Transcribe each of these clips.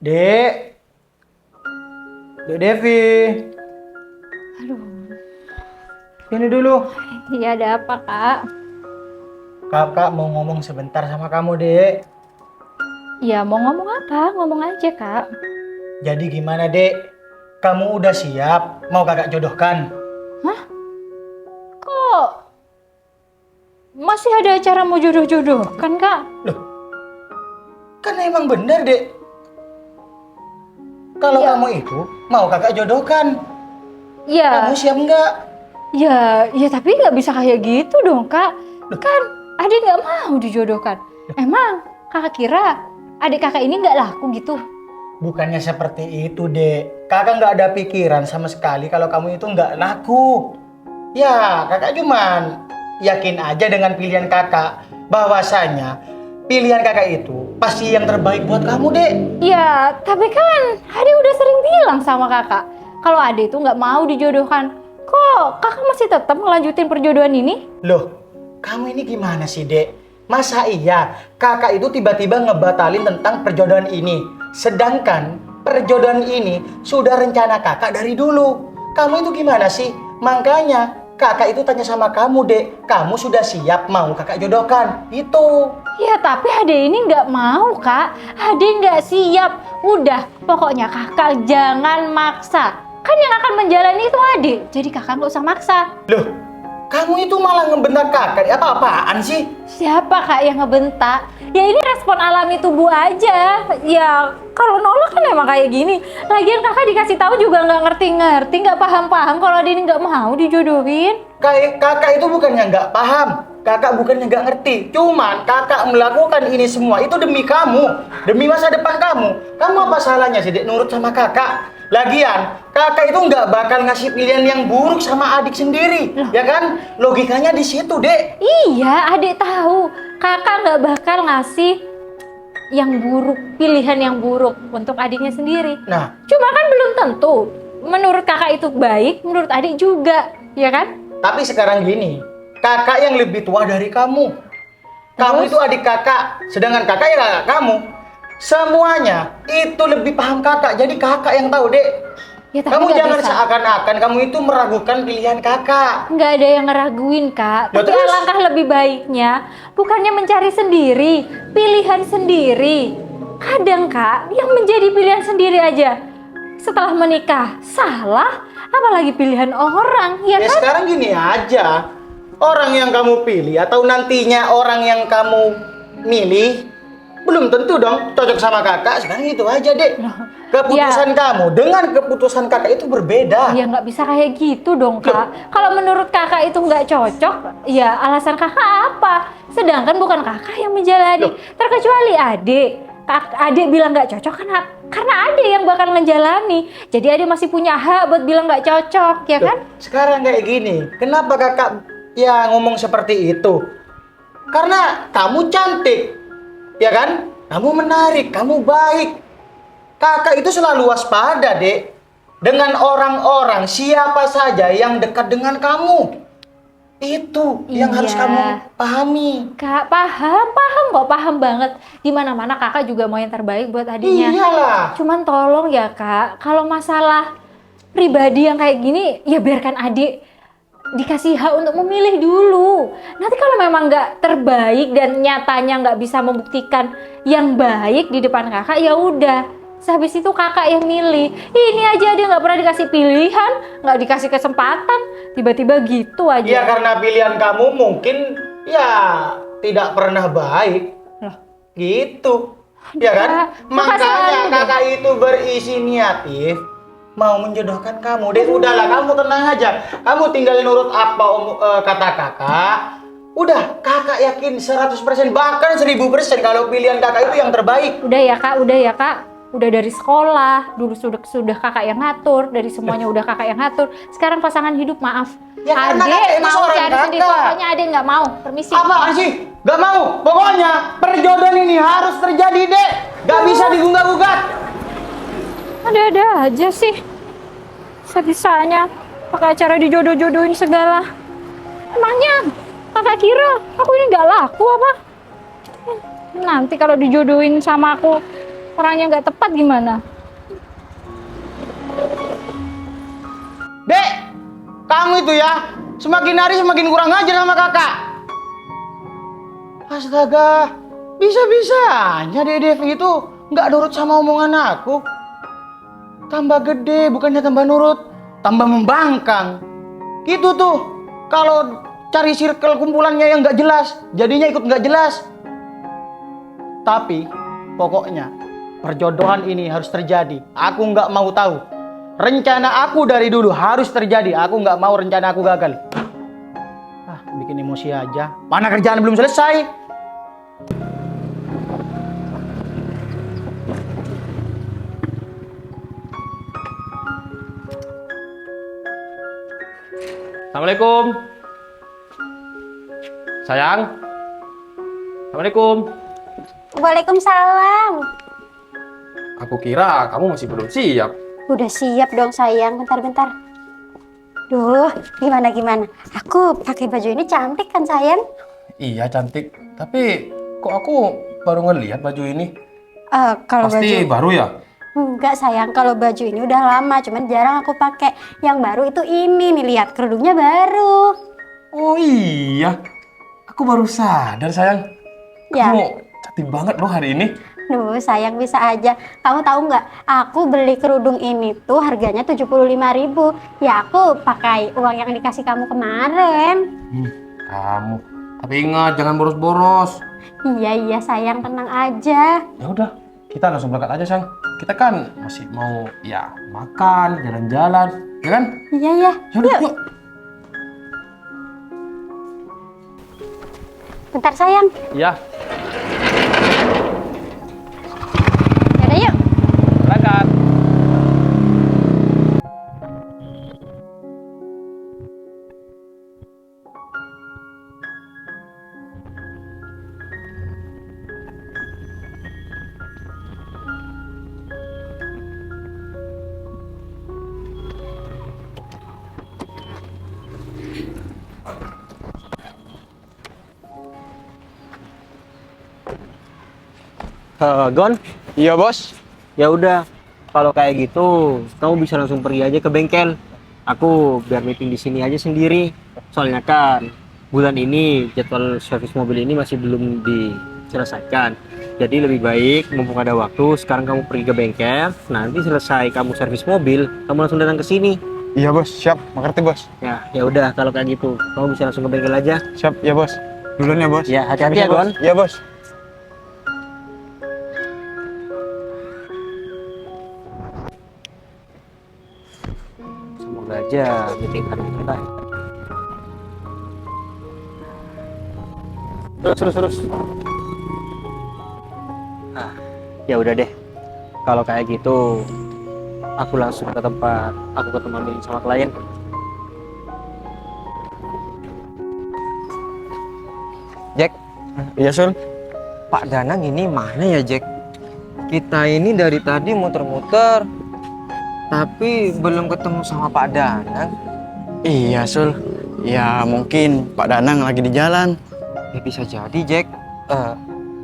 Dek, Dek Devi, Aduh, ini dulu. iya ada apa kak? Kakak mau ngomong sebentar sama kamu, Dek. Ya mau ngomong apa? Ngomong aja kak. Jadi gimana, Dek? Kamu udah siap mau kakak jodohkan? Hah? Kok masih ada acara mau jodoh-jodoh kan kak? Loh, kan emang bener, Dek. Kalau Ya. kamu itu mau kakak jodohkan, Ya, kamu siap nggak? ya tapi nggak bisa kayak gitu dong kak. Loh. Kan adik nggak mau dijodohkan. Emang kakak kira adik kakak ini nggak laku gitu? Bukannya seperti itu, Dek. Kakak nggak ada pikiran sama sekali kalau kamu itu nggak laku. Ya, kakak cuman yakin aja dengan pilihan kakak. Bahwasanya pilihan kakak itu pasti yang terbaik buat kamu, Dek. Ya, tapi kan Ade udah sering bilang sama kakak kalau Ade itu nggak mau dijodohkan. Kok kakak masih tetap ngelanjutin perjodohan ini? Loh, kamu ini gimana sih, Dek? Masa iya kakak itu tiba-tiba ngebatalin tentang perjodohan ini? Sedangkan perjodohan ini sudah rencana kakak dari dulu. Kamu itu gimana sih? Makanya kakak itu tanya sama kamu, Dek. Kamu sudah siap mau kakak jodohkan? Itu. Ya, tapi Ade ini nggak mau kak. Ade nggak siap. Udah, pokoknya kakak jangan maksa. Kan yang akan menjalani itu Ade. Jadi kakak nggak usah maksa. Loh, kamu itu malah ngebentak kakak. Apa-apaan sih? Siapa kak yang ngebentak? Ya ini respon alami tubuh aja. Ya kalau nolak kan emang kayak gini. Lagian kakak dikasih tahu juga nggak ngerti-ngerti, nggak paham-paham kalau Ade ini nggak mau dijodohin. Kakak itu bukannya nggak paham, kakak bukannya nggak ngerti. Cuman kakak melakukan ini semua itu demi kamu, demi masa depan kamu. Kamu apa salahnya sih, Dek, nurut sama kakak? Lagian, kakak itu nggak bakal ngasih pilihan yang buruk sama adik sendiri, ya kan? Logikanya di situ, Dek. Iya, adik tahu. Kakak nggak bakal ngasih yang buruk, pilihan yang buruk untuk adiknya sendiri. Nah, Cuma kan belum tentu. Menurut kakak itu baik, menurut adik juga, ya kan? tapi sekarang gini, kakak yang lebih tua dari kamu. Kamu Terus? itu adik kakak, sedangkan kakak ya kakak kamu. Semuanya itu lebih paham kakak, jadi kakak yang tahu, Dek. Ya tapi Kamu nggak jangan bisa. seakan-akan kamu itu meragukan pilihan kakak. Nggak ada yang ngeraguin kak. Loh, Tapi terus? alangkah lebih baiknya bukannya mencari sendiri, pilihan sendiri. Kadang kak, yang menjadi pilihan sendiri aja setelah menikah salah, apalagi pilihan orang, ya Ya kan? sekarang gini aja, orang yang kamu pilih atau nantinya orang yang kamu milih belum tentu dong cocok sama kakak. Sekarang itu aja, Dek. Keputusan kamu dengan keputusan kakak itu berbeda. Ya nggak bisa kayak gitu dong kak. Kalau menurut kakak itu nggak cocok, ya alasan kakak apa? Sedangkan bukan kakak yang menjalani. Loh. Terkecuali adik. Adik bilang nggak cocok karena adik yang bakal menjalani. Jadi adik masih punya hak buat bilang nggak cocok, ya Loh, kan? sekarang kayak gini, kenapa kakak ya ngomong seperti itu? Karena kamu cantik, ya kan? Kamu menarik, kamu baik. Kakak itu selalu waspada, Dek. Dengan orang-orang siapa saja yang dekat dengan kamu. Itu yang harus Iya. kamu pahami. Kak paham kok, paham banget. Di mana-mana kakak juga mau yang terbaik buat adiknya. Iyalah. Cuman tolong ya kak, kalau masalah pribadi yang kayak gini, ya biarkan adik dikasih hak untuk memilih dulu. Nanti kalau memang nggak terbaik dan nyatanya nggak bisa membuktikan yang baik di depan kakak, ya udah. Habis itu kakak yang milih. Ini aja dia nggak pernah dikasih pilihan, nggak dikasih kesempatan, tiba-tiba gitu aja. Ya karena pilihan kamu mungkin ya tidak pernah baik. Loh. Gitu. Ya kan? Kak, Makanya selalu deh. kakak itu berinisiatif mau menjodohkan kamu. Deh, udahlah kamu tenang aja. Kamu tinggal nurut apa kata kakak. Udah, kakak yakin 100% bahkan 1000% kalau pilihan kakak itu yang terbaik. Udah ya kak. Udah dari sekolah, dulu sudah kakak yang ngatur, dari semuanya udah kakak yang ngatur. Sekarang pasangan hidup maaf. Ya, karena kakak Adek itu mau seorang cari sendiri, kakak. pokoknya adek nggak mau. Permisi. Apaan sih? Gak mau. Pokoknya perjodohan ini harus terjadi, Dek. Gak bisa digunggat-gugat. Ada-ada aja sih. Bisa-bisanya pakai acara dijodoh-jodohin segala. Emangnya kakak kira aku ini nggak laku apa? Nanti kalau dijodohin sama aku orangnya nggak tepat gimana? Dek, kamu itu ya semakin hari semakin kurang ajar sama kakak. Astaga, bisa-bisanya Dek Devi itu nggak nurut sama omongan aku. Tambah gede bukannya tambah nurut, tambah membangkang. Gitu tuh, kalau cari circle kumpulannya yang nggak jelas, jadinya ikut nggak jelas. Tapi pokoknya perjodohan ini harus terjadi. Aku nggak mau tahu. Rencana aku dari dulu harus terjadi. Aku nggak mau rencana aku gagal. Ah, bikin emosi aja. Mana kerjaan belum selesai? Assalamualaikum. Sayang. Assalamualaikum. Waalaikumsalam. Aku kira kamu masih belum siap. Udah siap dong sayang, bentar-bentar. Duh, gimana? Aku pakai baju ini cantik kan sayang? Iya cantik. Tapi kok aku baru ngelihat baju ini? Kalau Pasti baju baru ya? enggak sayang, kalau baju ini udah lama, cuman jarang aku pakai. Yang baru itu ini nih, lihat kerudungnya baru. Oh iya. Aku baru sadar sayang. Ya. Kamu cantik banget loh hari ini. Duh, sayang bisa aja. Kamu tahu nggak? Aku beli kerudung ini tuh harganya 75.000. Ya aku pakai uang yang dikasih kamu kemarin. Kamu. Tapi ingat jangan boros-boros. Iya sayang, tenang aja. Ya udah, kita langsung berangkat aja sayang. Kita kan masih mau ya makan, jalan-jalan, ya kan? Iya. Yaudah, yuk. Bentar sayang. Iya, Yaudah yuk. berangkat. Gon, Iya bos. ya udah. Kalau kayak gitu, kamu bisa langsung pergi aja ke bengkel. Aku biar meeting di sini aja sendiri. Soalnya kan bulan ini jadwal servis mobil ini masih belum diselesaikan. Jadi lebih baik mumpung ada waktu, sekarang kamu pergi ke bengkel. Nanti selesai kamu servis mobil, kamu langsung datang ke sini. Iya bos, siap. Mengerti bos. Ya udah kalau kayak gitu, kamu bisa langsung ke bengkel aja. Siap ya bos. Duluan ya bos. Ya, hati-hati ya, Gon. Iya bos. Semoga aja meeting hari ini selesai. Terus. Nah, ya udah deh. Kalau kayak gitu, aku langsung ke tempat aku ketemu meeting sama klien. Jack, Iya Sul. Pak Danang ini mana ya Jack? Kita ini dari tadi muter-muter, tapi belum ketemu sama Pak Danang. Iya Sul. Ya mungkin Pak Danang lagi di jalan. Ya bisa jadi Jack.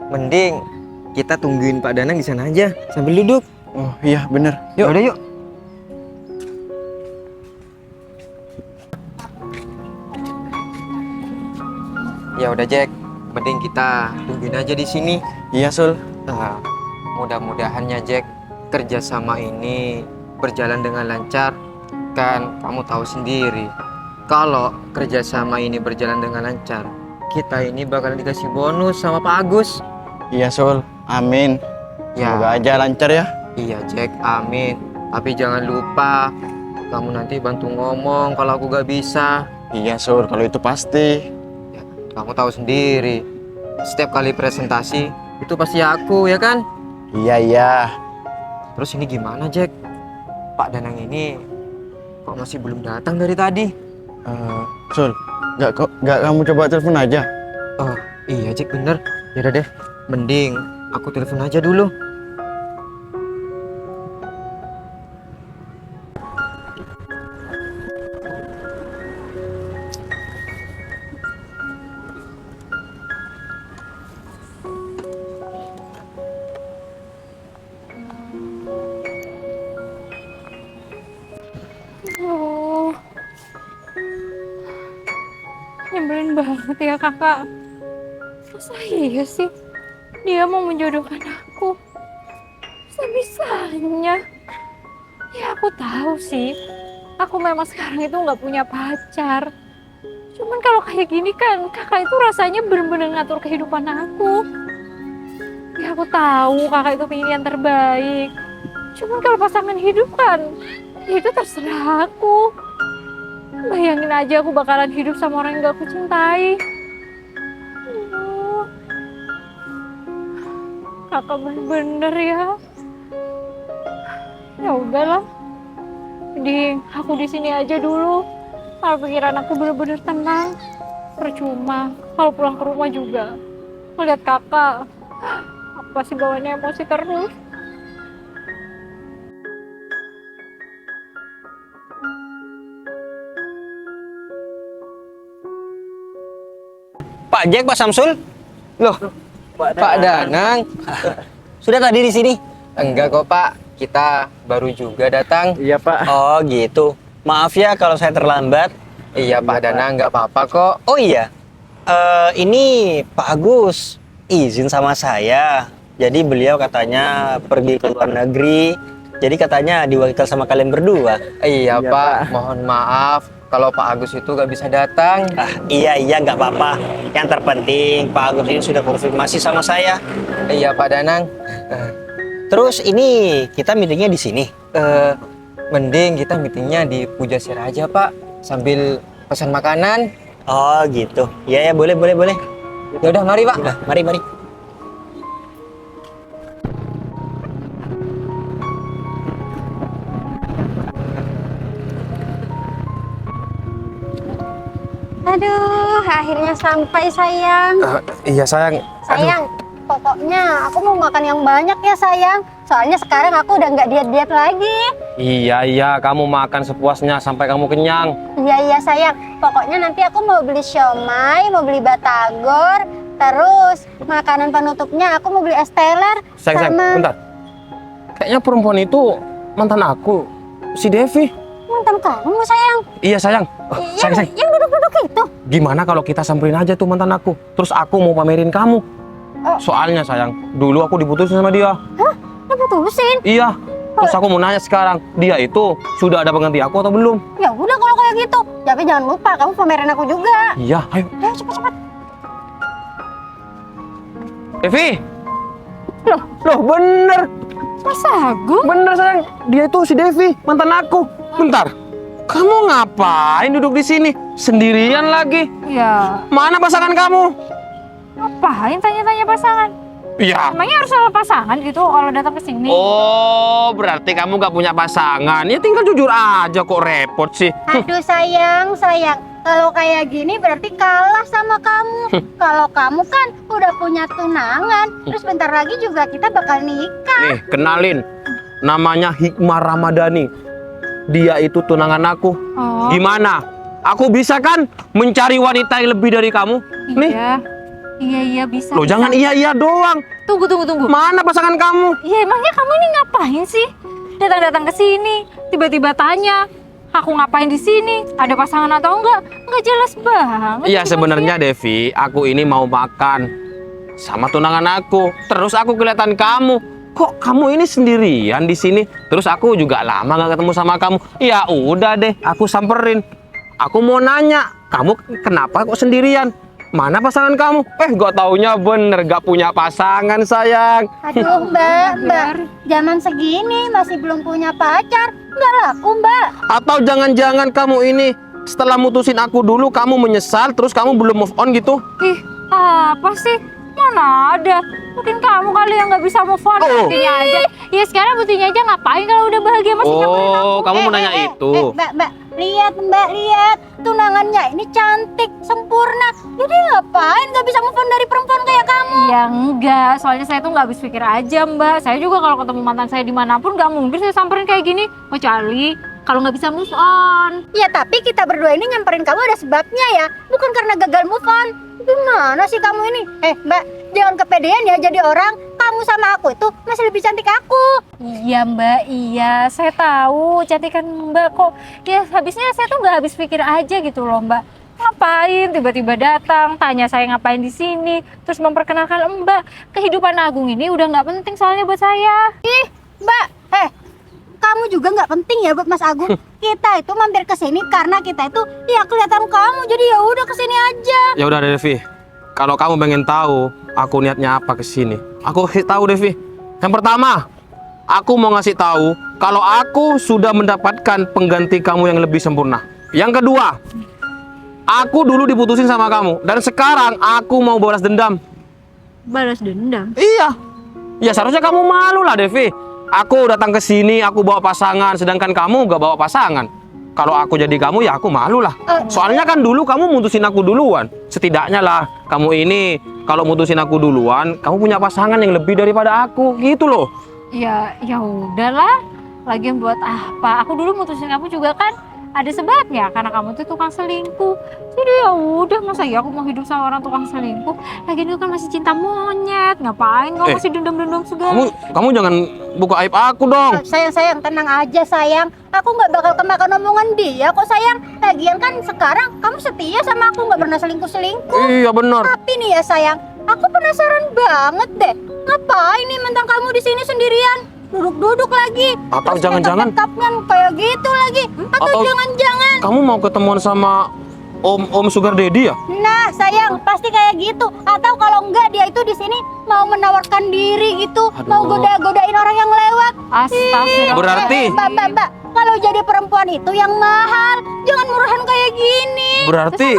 Mending kita tungguin Pak Danang di sana aja sambil duduk. Oh iya bener. Yuk. Udah yuk. Ya udah Jack, mending kita tungguin aja di sini. Iya Sul. Mudah-mudahan ya Jack, kerjasama ini berjalan dengan lancar. Kan kamu tahu sendiri, kalau kerjasama ini berjalan dengan lancar, kita ini bakal dikasih bonus sama Pak Agus. Iya Sul. Amin. Ya. Semoga aja lancar ya. Iya Jack, amin. Tapi jangan lupa, kamu nanti bantu ngomong kalau aku gak bisa. Iya Sul. Kalau itu pasti. Ya, kamu tahu sendiri, setiap kali presentasi itu pasti aku, ya kan? Iya. Terus ini gimana Jack? Pak Danang ini kok masih belum datang dari tadi? Sul. Gak kamu coba telepon aja. Oh iya Jack, bener. Yaudah deh, mending aku telepon aja dulu. banget ya kakak. Masa iya sih dia mau menjodohkan aku? Bisa-bisanya. Ya aku tahu sih, aku memang sekarang itu nggak punya pacar. Cuman kalau kayak gini kan kakak itu rasanya bener-bener ngatur kehidupan aku. Ya aku tahu kakak itu pengen yang terbaik. Cuman kalau pasangan hidup kan, ya itu terserah aku. Bayangin aja aku bakalan hidup sama orang yang gak aku cintai. Aduh. Kakak bener-bener ya. Ya udahlah. Jadi aku di sini aja dulu. Kalau pikiran aku bener-bener tenang. Percuma kalau pulang ke rumah juga melihat kakak, aku pasti bawanya emosi terus. Pak Jack, Pak Samsul. Loh, Pak Danang? sudah tadi di sini? Enggak kok Pak, kita baru juga datang. Iya Pak. Oh gitu. Maaf ya kalau saya terlambat. Iya Pak Danang, nggak apa-apa kok. Oh iya, ini Pak Agus izin sama saya. Jadi beliau katanya pergi ke luar negeri. Jadi katanya diwakilkan sama kalian berdua. Iya Pak, mohon maaf kalau Pak Agus itu nggak bisa datang. Iya nggak apa-apa. Yang terpenting Pak Agus ini sudah konfirmasi sama saya. Iya Pak Danang. Terus ini kita meetingnya di sini. Mending kita meetingnya di Pujasera aja Pak, sambil pesan makanan. Oh gitu. Iya ya, boleh. Ya udah, mari Pak. Udah, mari. Aduh, akhirnya sampai sayang. Iya sayang. Sayang, pokoknya aku mau makan yang banyak ya sayang. Soalnya sekarang aku udah nggak diet-diet lagi. Iya, kamu makan sepuasnya sampai kamu kenyang. Iya sayang, pokoknya nanti aku mau beli siomay, mau beli batagor, terus makanan penutupnya aku mau beli es teler Sayang, bentar. Kayaknya perempuan itu mantan aku, si Devi. mantan kamu sayang. Iya sayang. Sayang. Yang duduk-duduk itu. Gimana kalau kita samperin aja tuh mantan aku, terus aku mau pamerin kamu. Soalnya sayang, dulu aku diputusin sama dia. Hah? Diputusin? Iya. Terus aku mau nanya sekarang, dia itu sudah ada pengganti aku atau belum? Ya udah kalau kayak gitu. Tapi jangan lupa kamu pamerin aku juga. Iya, ayo. Ayo cepet-cepet. Devi. Loh bener. Mas Agung? Bener sayang, dia itu si Devi, mantan aku. Bentar, kamu ngapain duduk di sini sendirian lagi? Ya, Mana pasangan kamu? ngapain tanya-tanya pasangan? Iya. Emangnya harus sama pasangan gitu kalau datang ke sini? Oh, berarti kamu gak punya pasangan. Ya tinggal jujur aja, kok repot sih. Aduh sayang. Kalau kayak gini berarti kalah sama kamu. Kalau kamu kan udah punya tunangan. Terus bentar lagi juga kita bakal nikah. Nih, kenalin. Namanya Hikmah Ramadhani. Dia itu tunangan aku. Oh, Gimana? Aku bisa kan mencari wanita yang lebih dari kamu? Nih. Iya bisa. Loh, bisa. jangan iya doang. Tunggu. Mana pasangan kamu? Ya emangnya kamu ini ngapain sih? Datang-datang ke sini, tiba-tiba tanya, aku ngapain di sini? Ada pasangan atau enggak? Enggak jelas banget. Iya, sih, sebenarnya Devi, aku ini mau makan sama tunangan aku. Terus aku kelihatan kamu. Kok kamu ini sendirian di sini? Terus aku juga lama gak ketemu sama kamu. Ya udah deh, aku samperin. Aku mau nanya, kamu kenapa kok sendirian? Mana pasangan kamu? Gak taunya bener gak punya pasangan sayang. Aduh mbak, zaman segini masih belum punya pacar. Nggak laku mbak. Atau jangan-jangan kamu ini setelah mutusin aku dulu kamu menyesal terus kamu belum move on gitu? Ih, apa sih? Mana ada? Mungkin kamu kali yang nggak bisa move on. Buktinya aja. Ya sekarang buktinya aja ngapain kalau udah bahagia masih nyamperin aku? Kamu mau nanya itu? Mbak, lihat tunangannya ini cantik, sempurna. Jadi ngapain nggak bisa move on dari perempuan kayak kamu? Ya enggak, soalnya saya tuh nggak habis pikir aja mbak. Saya juga kalau ketemu mantan saya dimanapun nggak mungkin saya samperin kayak gini. Kecuali kalau nggak bisa move on. Ya tapi kita berdua ini nyamperin kamu ada sebabnya ya, bukan karena gagal move on. Gimana sih kamu ini? Mbak, jangan kepedean ya jadi orang. Kamu sama aku itu masih lebih cantik aku. Iya mbak, iya saya tahu cantikan mbak kok. Ya habisnya saya tuh nggak habis pikir aja gitu loh mbak. Ngapain tiba-tiba datang, tanya saya ngapain di sini, terus memperkenalkan Mbak. Kehidupan Agung ini udah nggak penting soalnya buat saya. Ih, Mbak, kamu juga nggak penting ya buat Mas Agung. Kita itu mampir ke sini karena kita itu ya kelihatan kamu, jadi ya udah ke sini aja. Ya udah Devi, kalau kamu pengen tahu aku niatnya apa ke sini, aku kasih tahu Devi. Yang pertama, aku mau ngasih tahu kalau aku sudah mendapatkan pengganti kamu yang lebih sempurna. Yang kedua, aku dulu diputusin sama kamu dan sekarang aku mau balas dendam. Balas dendam? Iya. Ya seharusnya kamu malu lah Devi. Aku datang ke sini, aku bawa pasangan, sedangkan kamu gak bawa pasangan. Kalau aku jadi kamu ya aku malu lah. Soalnya kan dulu kamu mutusin aku duluan. Setidaknya lah kamu ini kalau mutusin aku duluan, kamu punya pasangan yang lebih daripada aku, gitu loh. Ya udahlah. Lagian buat apa? Aku dulu mutusin kamu juga kan ada sebabnya, karena kamu tuh tukang selingkuh. Jadi ya udah, masa ya aku mau hidup sama orang tukang selingkuh? Lagian itu kan masih cinta monyet, ngapain kamu masih dendam-dendam segala? Kamu jangan buka aib aku dong. Sayang, tenang aja sayang. Aku nggak bakal kemakan omongan dia kok sayang. Lagian kan sekarang kamu setia sama aku, nggak pernah selingkuh-selingkuh. Iya benar. Tapi nih ya sayang, aku penasaran banget deh. Ngapain nih mentang kamu di sini sendirian? Duduk-duduk lagi. Atau Terus jangan-jangan makeup-makeupnya kayak gitu lagi. Atau jangan-jangan kamu mau ketemuan sama Om Sugar Daddy ya? nah sayang pasti kayak gitu. Atau kalau enggak dia itu di sini mau menawarkan diri gitu. Mau goda-godain orang yang lewat. Astagfirullah. Berarti Mbak, kalau jadi perempuan itu yang mahal, jangan murahan kayak gini. berarti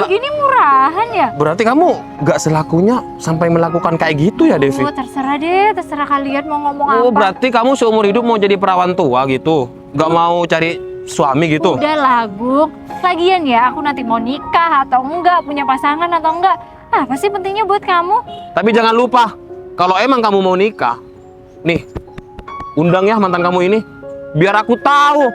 Gini murahan ya? berarti kamu gak selakunya sampai melakukan kayak gitu ya Devi? Oh, terserah deh, terserah kalian mau ngomong apa. Oh berarti kamu seumur hidup mau jadi perawan tua gitu? Gak mau cari suami gitu? Udah lah, Gung. Lagian ya, aku nanti mau nikah atau enggak, punya pasangan atau enggak, apa sih pentingnya buat kamu? Tapi jangan lupa, kalau emang kamu mau nikah, nih, undang ya mantan kamu ini, biar aku tahu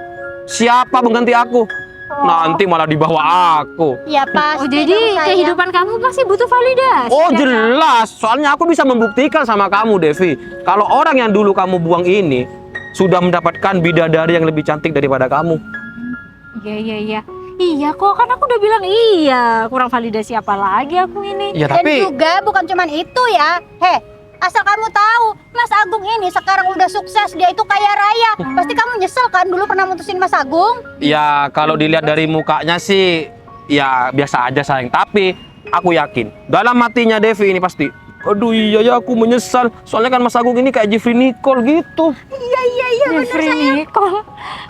siapa pengganti aku. Nanti malah dibawa aku. Ya pasti. Oh, jadi dong, sayang. kehidupan kamu pasti butuh validasi. Oh kan? jelas, soalnya aku bisa membuktikan sama kamu Devi, kalau orang yang dulu kamu buang ini sudah mendapatkan bidadari yang lebih cantik daripada kamu. Iya. Iya kok, kan aku udah bilang iya. Kurang validasi apa lagi aku ini? Ya Dan tapi juga bukan cuman itu ya. Asal kamu tahu, Mas Agung ini sekarang udah sukses, dia itu kaya raya. Pasti kamu nyesel kan dulu pernah mutusin Mas Agung? ya kalau dilihat dari mukanya sih ya biasa aja sayang. Tapi aku yakin dalam hatinya Devi ini pasti, aduh iya ya aku menyesal. Soalnya kan Mas Agung ini kayak Jeffrey Nicole gitu. Iya Jeffrey Nicole.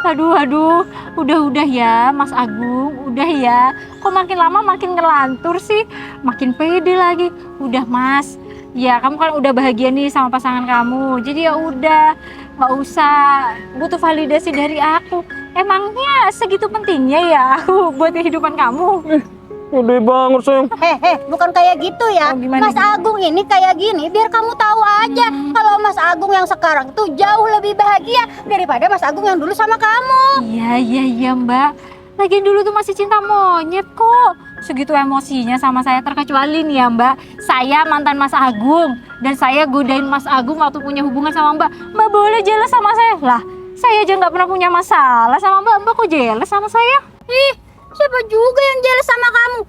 Aduh, udah ya Mas Agung, udah ya. Kok makin lama makin ngelantur sih, makin pede lagi. Udah Mas, ya kamu kan udah bahagia nih sama pasangan kamu. Jadi ya udah, nggak usah butuh validasi dari aku. Emangnya segitu pentingnya ya aku buat kehidupan kamu? Gede banget sayang. Bukan kayak gitu ya. Oh, gimana, Mas Agung ini kayak gini biar kamu tahu aja kalau Mas Agung yang sekarang tuh jauh lebih bahagia daripada Mas Agung yang dulu sama kamu. Iya Mbak. Lagian dulu tuh masih cinta monyet kok. Segitu emosinya sama saya, terkecuali nih ya Mbak. Saya mantan Mas Agung dan saya godain Mas Agung waktu punya hubungan sama Mbak. Mbak boleh jealous sama saya? Lah, saya aja nggak pernah punya masalah sama Mbak. Mbak kok jealous sama saya? Siapa juga yang jealous sama kamu?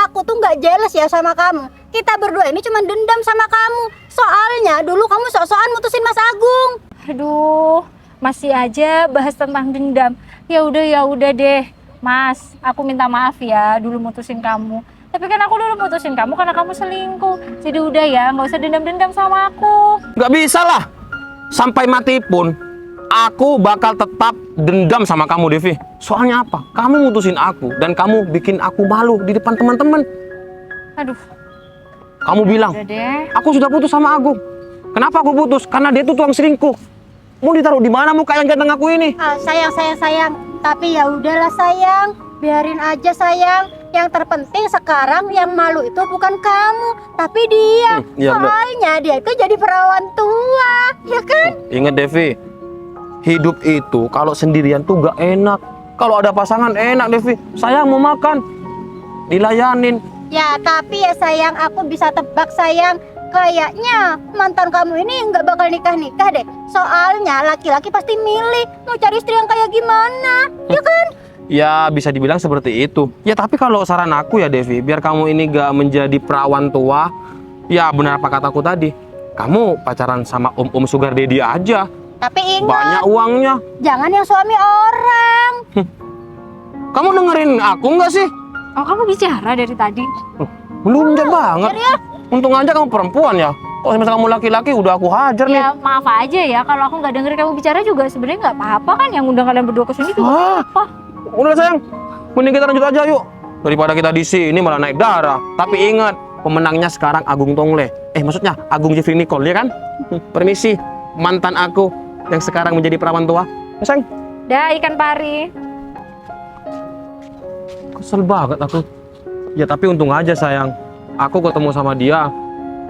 Aku tuh nggak jealous ya sama kamu. Kita berdua ini cuma dendam sama kamu. Soalnya dulu kamu sok-sokan mutusin Mas Agung. Aduh, masih aja bahas tentang dendam. Ya udah deh, Mas. Aku minta maaf ya dulu mutusin kamu. Tapi kan aku dulu mutusin kamu karena kamu selingkuh. Jadi udah ya, nggak usah dendam-dendam sama aku. Gak bisa lah. Sampai mati pun aku bakal tetap dendam sama kamu Devi. Soalnya apa? Kamu mutusin aku dan kamu bikin aku malu di depan teman-teman. Aduh, Kamu bilang, udah deh. aku sudah putus sama Agung. Kenapa aku putus? Karena dia tuh tukang selingkuh. Mau ditaruh di mana muka yang ganteng aku ini? Sayang. Tapi ya udahlah sayang. Biarin aja sayang. Yang terpenting sekarang yang malu itu bukan kamu, tapi dia. Iya, Soalnya dia itu jadi perawan tua, ya kan? Ingat Devi, hidup itu kalau sendirian tuh gak enak. Kalau ada pasangan enak Devi. Sayang mau makan, dilayanin. Ya tapi ya sayang, aku bisa tebak sayang. Kayaknya mantan kamu ini nggak bakal nikah-nikah deh. Soalnya laki-laki pasti milih mau cari istri yang kayak gimana, ya kan? Ya bisa dibilang seperti itu. Ya tapi kalau saran aku ya Devi, biar kamu ini gak menjadi perawan tua, ya benar apa kataku tadi, kamu pacaran sama om sugar daddy aja. Tapi Banyak ingat, uangnya. jangan yang suami orang. Kamu dengerin aku nggak sih? Oh, kamu bicara dari tadi? Melunjak banget. Untung aja kamu perempuan ya. Kalau misalnya kamu laki-laki udah aku hajar nih. Ya maaf aja ya, kalau aku nggak dengerin kamu bicara juga sebenarnya nggak apa-apa kan, yang undang kalian berdua ke sini juga nggak apa. Udah sayang, mending kita lanjut aja yuk. Daripada kita di sini malah naik darah. Tapi ingat, pemenangnya sekarang Agung Tongle. Maksudnya Agung Jeffrey Nicole, ya kan? Permisi, mantan aku yang sekarang menjadi perawan tua. Ya, sayang. Dah, ikan pari. Kesel banget aku. Ya tapi untung aja sayang, aku ketemu sama dia.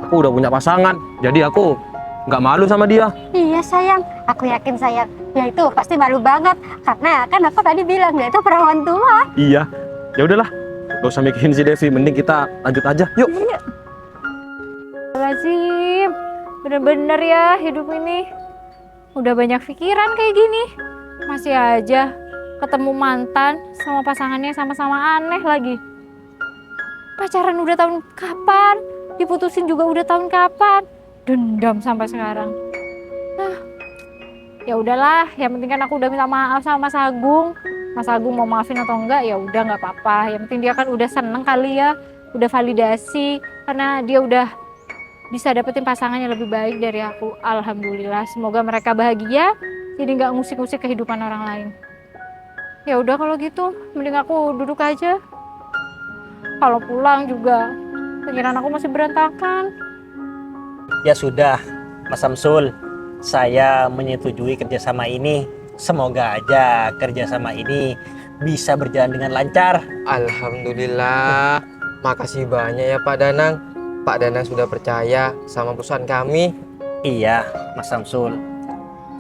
Aku udah punya pasangan, jadi aku nggak malu sama dia. Iya sayang, aku yakin sayang. Ya itu pasti malu banget karena kan aku tadi bilang dia itu perawan tua. Iya, ya udahlah, gak usah mikirin si Devi, mending kita lanjut aja, yuk. Lazim, bener-bener ya hidup ini. Udah banyak pikiran kayak gini, masih aja ketemu mantan sama pasangannya sama-sama aneh lagi. Pacaran udah tahun kapan, diputusin juga udah tahun kapan, dendam sampai sekarang. Ya udahlah, yang penting kan aku udah minta maaf sama Mas Agung. Mas Agung mau maafin atau enggak ya udah nggak apa-apa. Yang penting dia kan udah seneng kali ya, udah validasi karena dia udah bisa dapetin pasangan yang lebih baik dari aku. Alhamdulillah, semoga mereka bahagia, jadi nggak ngusik-ngusik kehidupan orang lain. Ya udah kalau gitu, mending aku duduk aja. Kalau pulang juga pikiran aku masih berantakan. Ya sudah, Mas Samsul, saya menyetujui kerjasama ini. Semoga aja kerjasama ini bisa berjalan dengan lancar. Alhamdulillah. Makasih banyak ya Pak Danang. Pak Danang sudah percaya sama perusahaan kami. Iya, Mas Samsul.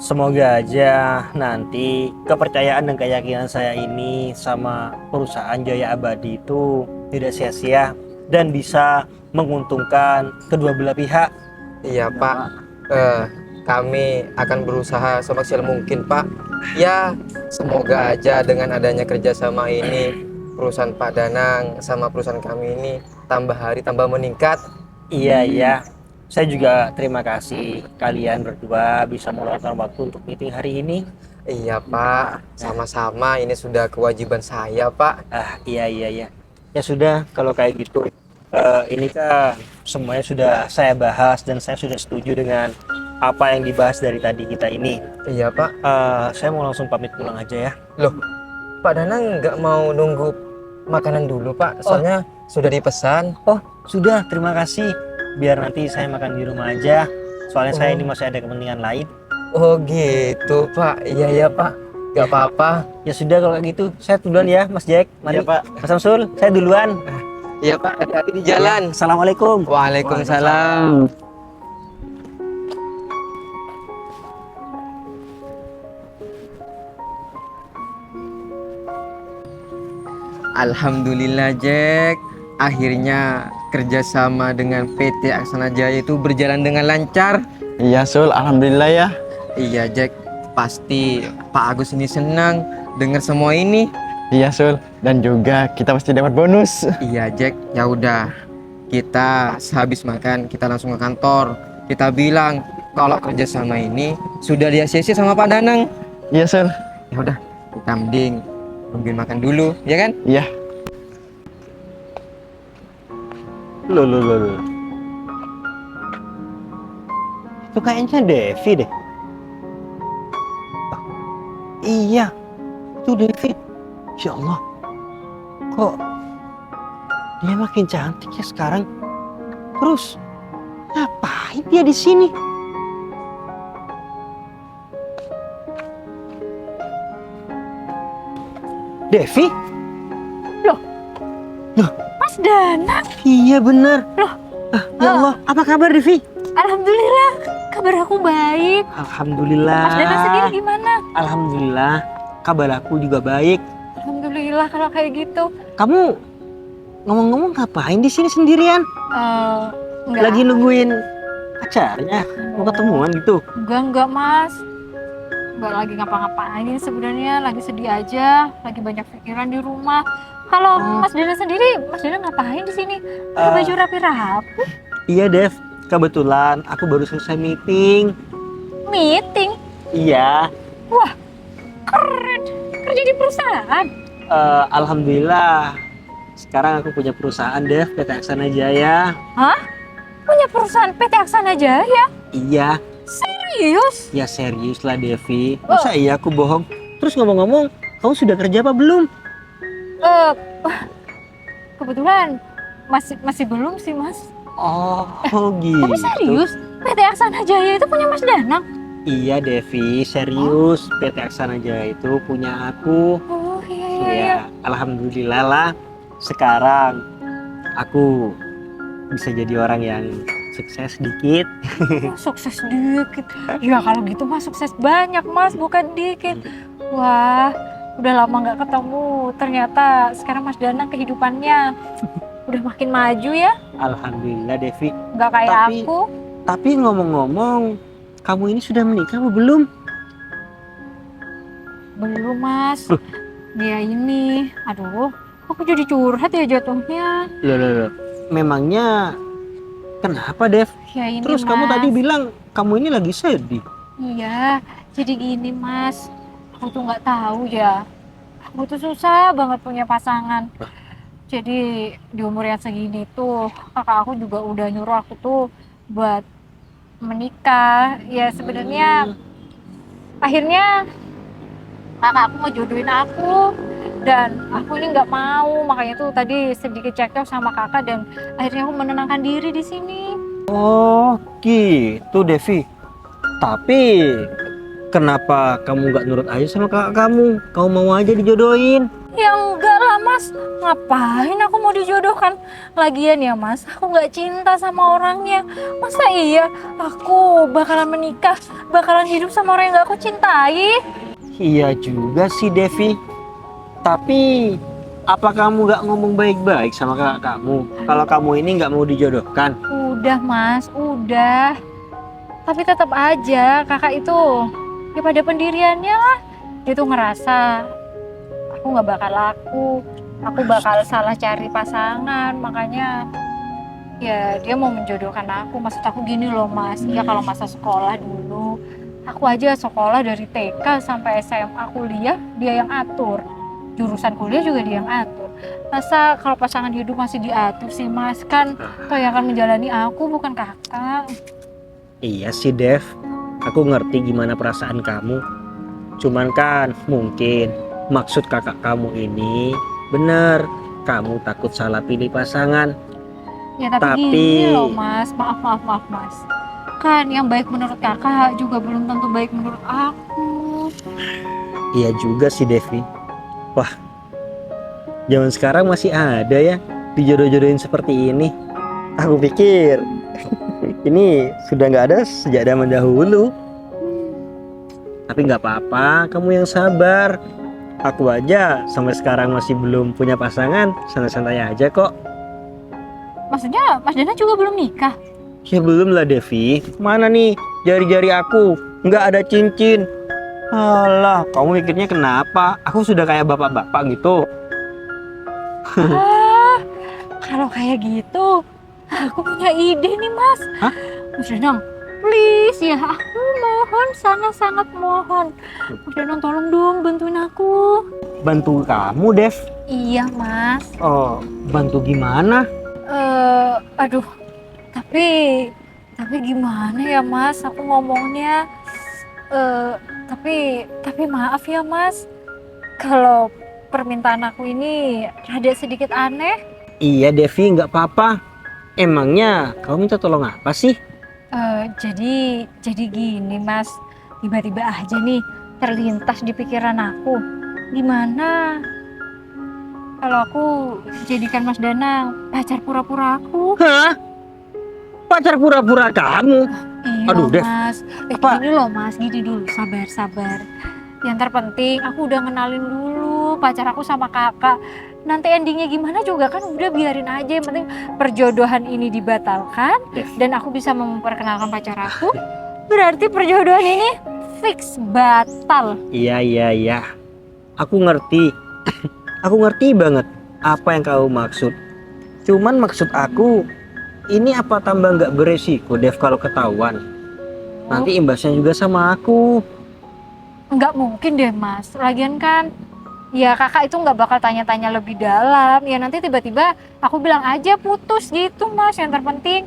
Semoga aja nanti kepercayaan dan keyakinan saya ini sama perusahaan Jaya Abadi itu tidak sia-sia dan bisa menguntungkan kedua belah pihak. Iya Pak. Kami akan berusaha semaksimal mungkin Pak. Ya, semoga aja dengan adanya kerjasama ini perusahaan Pak Danang sama perusahaan kami ini tambah hari tambah meningkat. Iya. Saya juga terima kasih kalian berdua bisa meluangkan waktu untuk meeting hari ini. Iya Pak, sama-sama, ini sudah kewajiban saya Pak. Iya. Ya sudah, kalau kayak gitu. Ini kan semuanya sudah saya bahas dan saya sudah setuju dengan apa yang dibahas dari tadi kita ini. Iya Pak. Saya mau langsung pamit pulang aja ya. Loh, Pak Danang nggak mau nunggu makanan dulu Pak, soalnya sudah dipesan. Oh, sudah, terima kasih. Biar nanti saya makan di rumah aja. Soalnya saya ini masih ada kepentingan lain. Oh gitu Pak, iya Pak, nggak apa-apa. Ya sudah kalau kayak gitu, saya duluan ya Mas Jack. Mari Iya, Pak. Mas Samsul, saya duluan. Iya Pak, hati-hati di jalan. Assalamualaikum. Waalaikumsalam. Alhamdulillah Jack, akhirnya kerjasama dengan PT Aksana Jaya itu berjalan dengan lancar. Iya Sul, alhamdulillah ya. Iya Jack, pasti Pak Agus ini senang dengar semua ini. Iya Sul, dan juga kita pasti dapat bonus. Iya Jack, ya udah. Kita sehabis makan kita langsung ke kantor. Kita bilang kalau kerjasama ini sudah di-ACC sama Pak Danang. Iya Sul. Ya udah, kita mending nungguin makan dulu, ya kan? Iya. Loh. Itu kayaknya Devi deh. Iya, itu Devi. Ya Allah, kok dia makin cantik ya sekarang? Terus ngapain dia di sini? Devi? Mas Danang, Iya benar. Loh. Ya Allah, apa kabar Devi? alhamdulillah, kabar aku baik. Alhamdulillah. Mas Danang sendiri gimana? Alhamdulillah, kabar aku juga baik. Alhamdulillah kalau kayak gitu. Kamu ngomong-ngomong ngapain di sini sendirian? Enggak. Lagi nungguin pacarnya mau ketemuan gitu? Enggak Mas. nggak lagi ngapa-ngapain sebenarnya, lagi sedih aja, lagi banyak pikiran di rumah. Kalau Mas Dana sendiri, Mas Dana ngapain di sini? Pakai baju rapi-rapi? Iya Dev, kebetulan aku baru selesai meeting. Meeting? Iya, Wah, keren. Kerja di perusahaan? alhamdulillah. Sekarang aku punya perusahaan Dev, PT Aksana Jaya. Hah? Punya perusahaan PT Aksana Jaya? Iya, Serius? ya serius lah Devi. Masa iya aku bohong? Terus ngomong-ngomong, kamu sudah kerja apa belum? Eh, kebetulan masih belum sih, Mas. Oh gitu. Tapi serius, PT Aksana Jaya itu punya Mas Danang? Iya Devi, serius. PT Aksana Jaya itu punya aku. Oh iya. Ya, alhamdulillah lah. Sekarang aku bisa jadi orang yang sukses dikit. Oh, sukses dikit. Ya kalau gitu Mas sukses banyak Mas, bukan dikit. Wah, udah lama nggak ketemu. Ternyata sekarang Mas Danang kehidupannya udah makin maju ya. Alhamdulillah Devi. Nggak kayak Tapi- aku. Tapi ngomong-ngomong, kamu ini sudah menikah apa belum? Belum Mas. Dia ini, aduh, aku jadi curhat ya jatuhnya. Loh. Memangnya kenapa Dev? Ya ini Terus Mas. kamu tadi bilang kamu ini lagi sedih. Iya, jadi gini Mas, aku tuh nggak tahu ya. Aku tuh susah banget punya pasangan. Jadi di umur yang segini tuh kakak aku juga udah nyuruh aku tuh buat menikah. Ya sebenarnya akhirnya kakak aku mau jodohin aku dan aku ini nggak mau. Makanya tuh tadi sedikit cekcok sama kakak dan akhirnya aku menenangkan diri di sini. Oh gitu Devi. Tapi kenapa kamu nggak nurut aja sama kakak kamu? Kamu mau aja dijodohin? Ya enggak lah Mas, ngapain aku mau dijodohkan? Lagian ya Mas, aku nggak cinta sama orangnya. Masa iya aku bakalan menikah, bakalan hidup sama orang yang nggak aku cintai? Iya juga sih Devi. Tapi apa kamu nggak ngomong baik-baik sama kakak kamu? Kalau kamu ini nggak mau dijodohkan? Udah Mas, udah. Tapi tetap aja kakak itu ya pada pendiriannya lah. Dia tuh ngerasa aku nggak bakal laku, aku bakal salah cari pasangan, makanya ya dia mau menjodohkan aku. Maksud aku gini loh Mas, ya kalau masa sekolah dulu aku aja sekolah dari TK sampai SMA kuliah dia yang atur, jurusan kuliah juga dia yang atur. Masa kalau pasangan hidup masih diatur sih Mas, kan toh yang akan menjalani aku bukan kakak. Iya sih Dev, aku ngerti gimana perasaan kamu. Cuman kan mungkin maksud kakak kamu ini bener, kamu takut salah pilih pasangan. Ya tapi gini loh Mas, maaf Mas. Kan yang baik menurut kakak juga belum tentu baik menurut aku. Iya juga sih Devi. Wah, zaman sekarang masih ada ya dijodoh-jodohin seperti ini. Aku pikir ini sudah nggak ada sejak zaman dahulu. Tapi nggak apa-apa, kamu yang sabar. Aku aja sampai sekarang masih belum punya pasangan, santai-santai aja kok. Maksudnya Mas Dana juga belum nikah? Ya belum lah Devi. Mana nih jari-jari aku? Nggak ada cincin. Alah, kamu mikirnya kenapa? Aku sudah kayak bapak-bapak gitu. Kalau kayak gitu, aku punya ide nih Mas. Hah? Mas Danang, please ya, aku mohon, sangat-sangat mohon. Mas Danang tolong dong bantuin aku. Bantu kamu, Dev? Iya Mas. Oh, bantu gimana? Aduh, tapi gimana ya Mas? Aku ngomongnya, tapi maaf ya Mas, kalau permintaan aku ini rada sedikit aneh. Iya Devi, nggak apa-apa. Emangnya kamu minta tolong apa sih? Jadi gini Mas, tiba-tiba aja nih terlintas di pikiran aku, gimana kalau aku jadikan Mas Danang pacar pura-pura aku? Hah? Pacar pura-pura kamu? Iya Aduh, Dev. Mas, Apa? gini loh Mas, gini dulu, sabar. Yang terpenting aku udah kenalin dulu pacar aku sama kakak. Nanti endingnya gimana juga kan udah biarin aja, yang penting perjodohan ini dibatalkan Dev. dan aku bisa memperkenalkan pacar aku. Berarti perjodohan ini fix batal. Iya. Aku ngerti. Aku ngerti banget apa yang kamu maksud. Cuman maksud aku, ini apa tambah nggak beresiko, Dev, kalau ketahuan? Nanti imbasnya juga sama aku. Nggak mungkin deh mas, lagian kan ya kakak itu nggak bakal tanya-tanya lebih dalam. Ya nanti tiba-tiba aku bilang aja putus gitu mas. Yang terpenting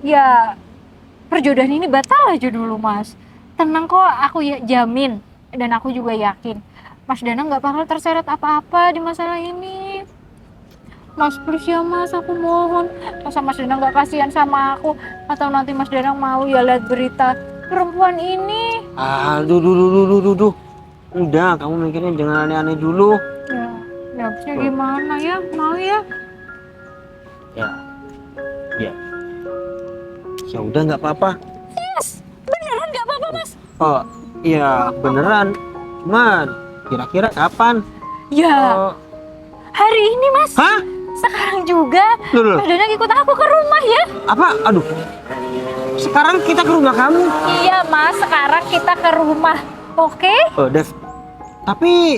ya perjodohan ini batal aja dulu mas. Tenang kok, aku ya jamin. Dan aku juga yakin Mas Danang nggak bakal terseret apa-apa di masalah ini. Mas please ya mas, aku mohon. Masa Mas Danang nggak kasihan sama aku? Atau nanti Mas Danang mau ya lihat berita perempuan ini? Duh. Udah, kamu mikirnya jangan aneh-aneh dulu. Ya habisnya gimana ya? Mau ya? Ya. Ya udah nggak apa-apa. Yes, beneran nggak apa-apa mas? Oh, iya beneran. Cuman kira-kira kapan? Ya, hari ini mas. Hah? Sekarang juga. Loh. Mas Danang ikut aku ke rumah ya. Apa? Aduh. Sekarang kita ke rumah kamu. Iya mas, sekarang kita ke rumah. Oke? Oh, Dev. Tapi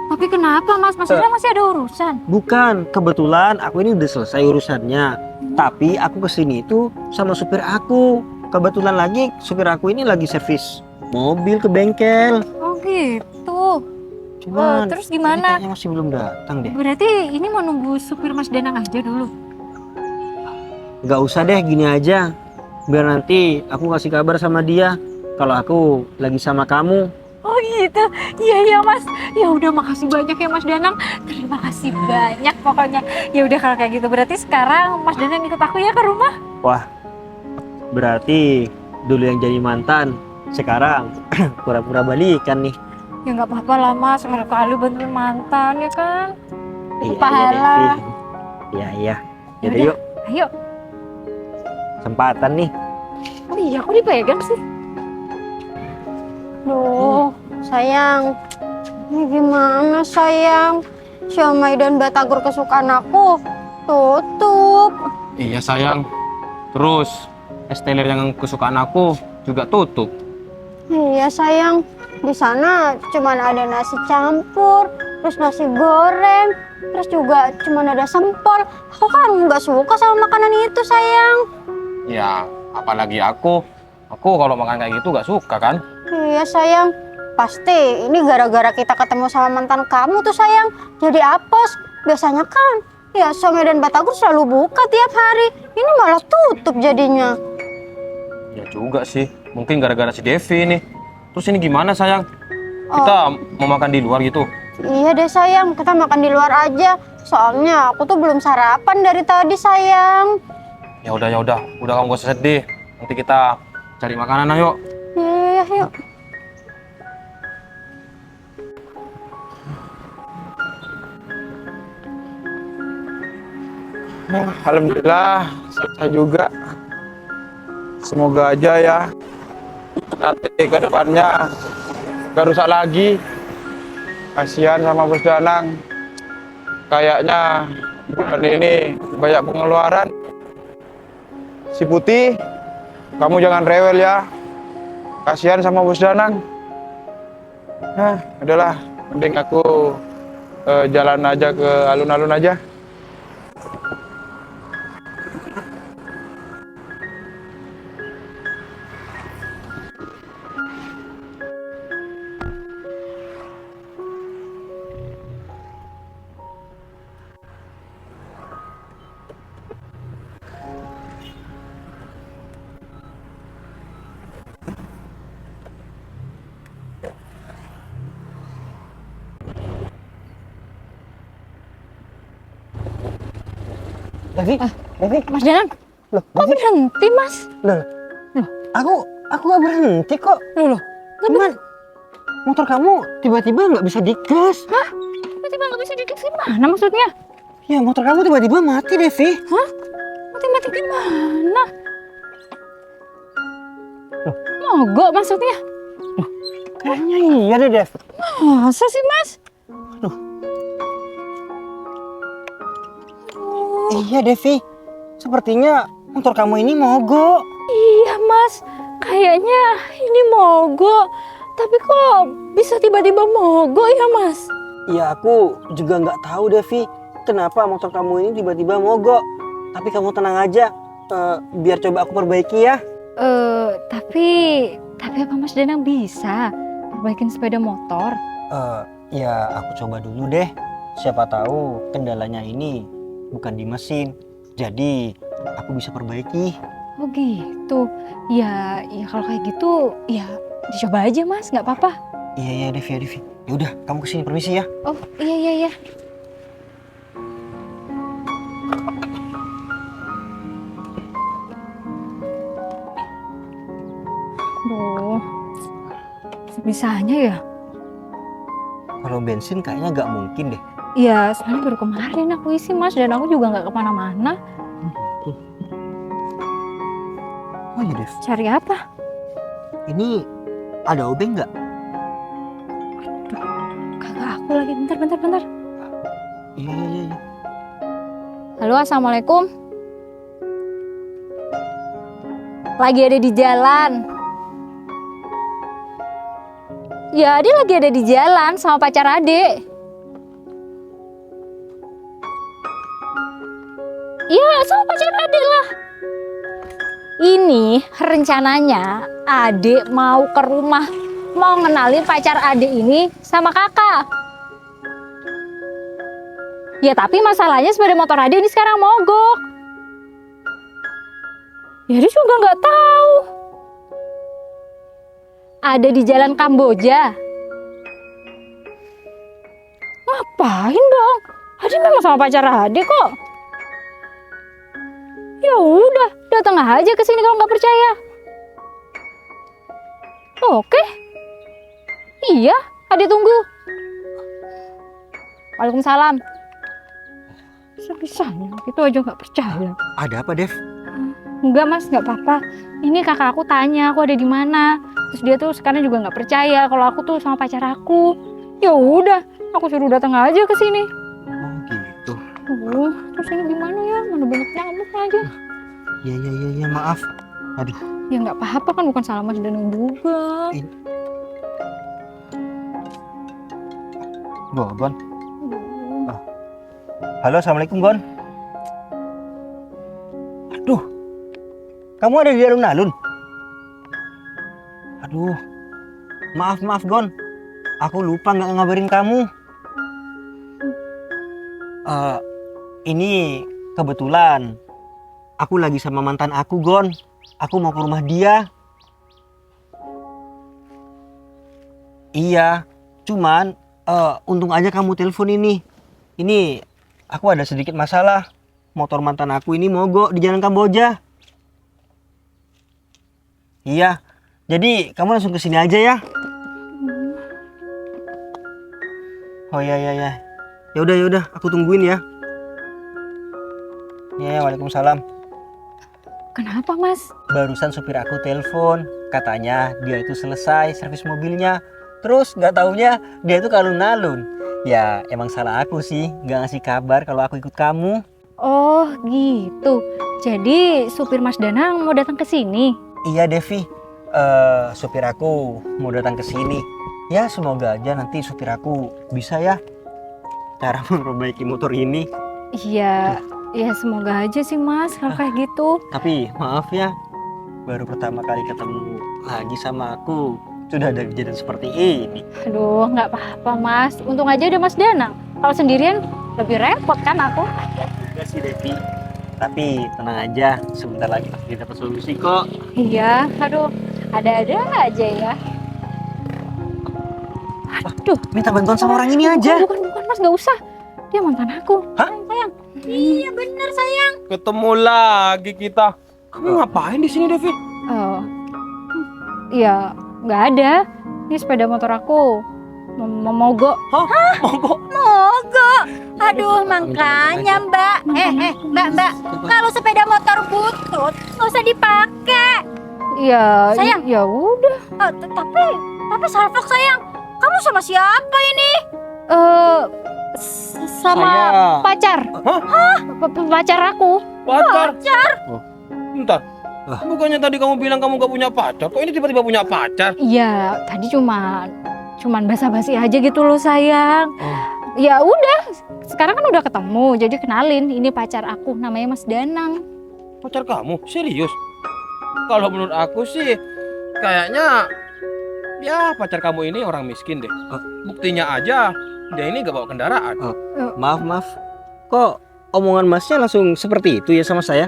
Tapi kenapa mas? Mas Danang masih ada urusan? bukan, kebetulan aku ini udah selesai urusannya. Tapi aku kesini itu sama supir aku. Kebetulan lagi supir aku ini lagi servis mobil ke bengkel. Oh gitu. Cuman Terus gimana? kayaknya masih belum datang deh. Berarti ini mau nunggu supir Mas Danang aja dulu. Nggak usah deh, gini aja. Biar nanti aku kasih kabar sama dia kalau aku lagi sama kamu. Oh gitu. Iya mas. Ya udah makasih banyak ya Mas Danang. Terima kasih banyak pokoknya. Ya udah kalau kayak gitu berarti sekarang Mas Danang ikut aku ya ke rumah. Wah, berarti dulu yang jadi mantan, sekarang pura-pura balikan nih. Ya nggak apa-apa lah mas. Sekali-kali bantuin mantan ya kan. Itu Iya, pahala. Iya. Ya Jadi udah, yuk, ayo. kesempatan nih. Oh iya, aku dipegang sih. Duh, sayang. Ini gimana sayang? Siomay dan batagor kesukaan aku tutup. Iya sayang. Terus es teler yang kesukaan aku juga tutup. Iya sayang, di sana cuman ada nasi campur, terus nasi goreng, terus juga cuman ada sempol. Aku kan nggak suka sama makanan itu sayang. Ya, apalagi aku. Aku kalau makan kayak gitu gak suka kan? Iya sayang, pasti ini gara-gara kita ketemu sama mantan kamu tuh sayang. Jadi apes, biasanya kan ya Somai dan Batagor selalu buka tiap hari. Ini malah tutup jadinya. Ya juga sih. Mungkin gara-gara si Devi nih. Terus ini gimana sayang? Kita mau makan di luar gitu? Iya deh sayang, kita makan di luar aja. Soalnya aku tuh belum sarapan dari tadi sayang. Ya udah. Udah kamu gak usah sedih. Nanti kita cari makanan ayo. Iya, yuk. Alhamdulillah, saya juga. Semoga aja ya nanti ke depannya gak rusak lagi. Kasihan sama Bos Danang. Kayaknya bulan ini banyak pengeluaran. Si Putih, kamu jangan rewel ya. Kasihan sama Bos Danang. Nah, udahlah, mending aku jalan aja ke alun-alun aja. Devi, Mas Danang, kok berhenti mas? aku gak berhenti kok. Loh, Cuman motor kamu tiba-tiba nggak bisa digas. hah? Tiba-tiba nggak bisa digas gimana maksudnya? Ya motor kamu tiba-tiba mati, Devi. Hah? Mati-mati gimana? Mogok maksudnya? Kayaknya iya deh, Dev. Masa sih mas? Iya, Devi. Sepertinya motor kamu ini mogok. Iya mas, kayaknya ini mogok. Tapi kok bisa tiba-tiba mogok ya Mas? Ya aku juga nggak tahu Devi, kenapa motor kamu ini tiba-tiba mogok. Tapi kamu tenang aja, biar coba aku perbaiki ya. Tapi apa Mas Danang bisa perbaikin sepeda motor? Ya aku coba dulu deh. Siapa tahu kendalanya ini bukan di mesin, jadi aku bisa perbaiki. Oh gitu. Ya kalau kayak gitu ya dicoba aja Mas, nggak apa-apa. Iya Devi. Ya udah, kamu kesini permisi ya. Oh iya. Duh, sebisanya ya? Kalau bensin kayaknya nggak mungkin deh. Iya, soalnya baru kemarin aku isi Mas, dan aku juga nggak kemana-mana. Oh iya Dev, Cari apa? ini ada obeng nggak? Kagak aku lagi, bentar. Iya. Halo, assalamualaikum. Lagi ada di jalan. Ya, dia lagi ada di jalan sama pacar adik. Iya, sama pacar adik lah. Ini rencananya adik mau ke rumah, mau ngenalin pacar adik ini sama kakak. Ya tapi masalahnya sepeda motor adik ini sekarang mogok. Ya dia juga nggak tahu. Ada di jalan Kamboja. Ngapain dong? Adik memang sama pacar adik kok. Ya udah, datang aja ke sini kalau nggak percaya. Oke. Iya, adik tunggu. Waalaikumsalam. Bisa-bisanya gitu aja nggak percaya. Ada apa Dev? Enggak Mas, nggak apa-apa. Ini kakak aku tanya aku ada di mana. Terus dia tuh sekarang juga nggak percaya kalau aku tuh sama pacar aku. Ya udah, aku suruh datang aja ke sini. Oh gitu. Terus ini gimana ya? Mana banyak nyamuk aja. Iya, maaf. Aduh. Ya nggak apa-apa kan, bukan salah Mas Danung juga. Gon. Halo, assalamualaikum Gon. Aduh, kamu ada di alun-alun? Aduh, maaf Gon. Aku lupa nggak ngabarin kamu. Ini kebetulan aku lagi sama mantan aku Gon. Aku mau ke rumah dia. Iya, cuman untung aja kamu telepon ini. Ini aku ada sedikit masalah. Motor mantan aku ini mogok di jalan Kamboja. Iya, jadi kamu langsung ke sini aja ya. Oh ya. Ya udah, aku tungguin ya. Ya, waalaikumsalam. Kenapa Mas? Barusan supir aku telepon, katanya dia itu selesai servis mobilnya. Terus nggak taunya dia itu ke alun-alun. Ya emang salah aku sih, nggak ngasih kabar kalau aku ikut kamu. Oh gitu. Jadi supir Mas Danang mau datang ke sini. Iya Devi, supir aku mau datang ke sini. Ya semoga aja nanti supir aku bisa ya cara memperbaiki motor ini. Iya, ya semoga aja sih Mas kalau kayak gitu. Tapi maaf ya, baru pertama kali ketemu lagi sama aku sudah ada kejadian seperti ini. Aduh, nggak apa-apa Mas. Untung aja ada Mas Danang. Kalau sendirian lebih repot kan aku. Enggak sih Devi, tapi tenang aja, sebentar lagi pasti dapat solusi kok. Iya, aduh, ada-ada aja ya. Aduh, Minta bantuan sama orang ini aja. bukan Mas, nggak usah. Dia mantan aku. Hah? Sayang. Iya bener sayang. Ketemu lagi kita. Kamu ngapain di sini, Devi? Oh, ya nggak ada. Ini sepeda motor aku mogok. Mogok. Mogok. Aduh, makanya Mbak. Mbak. Kalau sepeda motor butut, nggak usah dipakai. Ya, Sayang. ya udah. Tapi Salfok sayang, kamu sama siapa ini? Sama Saya- pacar. Hah? Pacar aku. Pacar. Oh, bentar. Bukannya tadi kamu bilang kamu gak punya pacar, kok ini tiba-tiba punya pacar? Iya, tadi cuman basa-basi aja gitu loh sayang. Ya udah, sekarang kan udah ketemu, jadi kenalin, ini pacar aku, namanya Mas Danang. Pacar kamu? Serius? Kalau menurut aku sih, kayaknya ya pacar kamu ini orang miskin deh. Buktinya aja, dia ini gak bawa kendaraan. Maaf. Kok omongan masnya langsung seperti itu ya sama saya?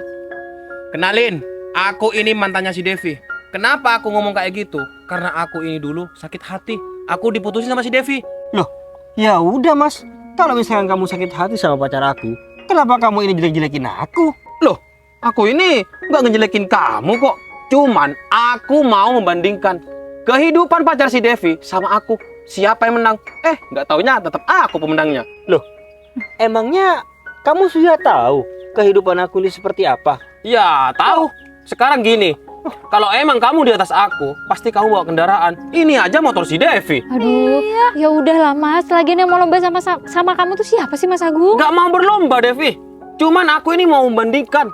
Kenalin, aku ini mantannya si Devi. Kenapa aku ngomong kayak gitu? Karena aku ini dulu sakit hati. Aku diputusin sama si Devi. Loh, ya udah mas. Kalau misalkan kamu sakit hati sama pacar aku, kenapa kamu ini jelek-jelekin aku? Loh, aku ini nggak ngejelekin kamu kok. Cuman aku mau membandingkan kehidupan pacar si Devi sama aku. Siapa yang menang? Nggak taunya tetap aku pemenangnya. Loh, emangnya kamu sudah tahu kehidupan aku ini seperti apa? Ya, tahu. Sekarang gini. Kalau emang kamu di atas aku, pasti kamu bawa kendaraan. Ini aja motor si Devi. Aduh, ya udahlah Mas, lagian yang mau lomba sama kamu tuh siapa sih Mas Agung? Gak mau berlomba, Devi. Cuman aku ini mau membandingkan.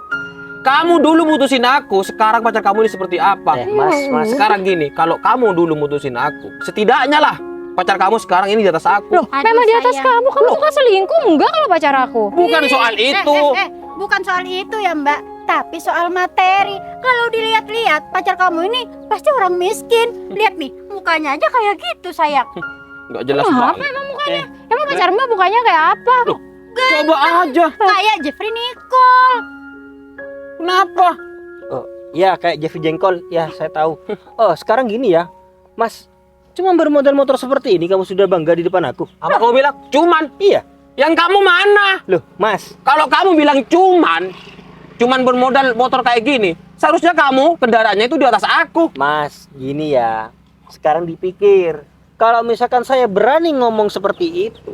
Kamu dulu mutusin aku, sekarang pacar kamu ini seperti apa? Mas. Sekarang gini, kalau kamu dulu mutusin aku, setidaknya lah pacar kamu sekarang ini di atas aku. Loh, memang di atas kamu suka selingkuh enggak kalau pacar aku? Bukan soal itu. Bukan soal itu ya Mbak, tapi soal materi. Kalau dilihat-lihat, pacar kamu ini pasti orang miskin. Lihat nih, mukanya aja kayak gitu sayang. Gak jelas Apa banget. emang mukanya? Emang pacar Mbak mukanya kayak apa? Loh, coba aja. Kayak Jeffrey Nicole. Kenapa? Oh, ya kayak Jeffy Jengkol. Ya, saya tahu. Oh, sekarang gini ya. Mas, cuma bermodal motor seperti ini kamu sudah bangga di depan aku. Apa kamu bilang? Cuman. Iya. Yang kamu mana? Loh, Mas. Kalau kamu bilang cuman bermodal motor kayak gini, seharusnya kamu kendaraannya itu di atas aku. Mas, gini ya. Sekarang dipikir. Kalau misalkan saya berani ngomong seperti itu,